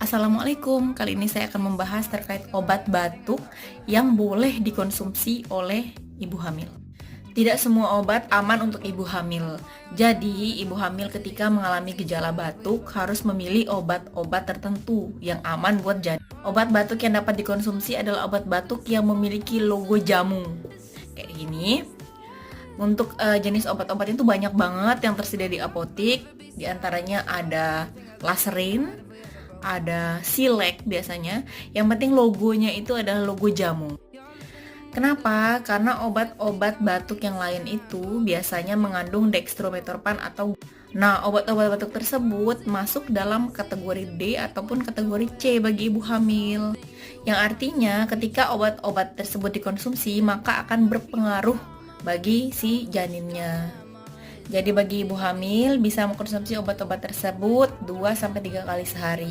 Assalamualaikum, kali ini saya akan membahas terkait obat batuk yang boleh dikonsumsi oleh ibu hamil. Tidak semua obat aman untuk ibu hamil. Jadi, ibu hamil ketika mengalami gejala batuk harus memilih obat-obat tertentu yang aman buat janin. Obat batuk yang dapat dikonsumsi adalah obat batuk yang memiliki logo jamu. Kayak gini. Untuk jenis obat-obat itu banyak banget yang tersedia di apotik. Di antaranya ada Laserin, ada Silek biasanya. Yang penting logonya itu adalah logo jamu. Kenapa? Karena obat-obat batuk yang lain itu biasanya mengandung dextrometorphan atau obat-obat batuk tersebut masuk dalam kategori D ataupun kategori C bagi ibu hamil. Yang artinya ketika obat-obat tersebut dikonsumsi maka akan berpengaruh bagi si janinnya. Jadi bagi ibu hamil bisa mengkonsumsi obat-obat tersebut 2-3 kali sehari.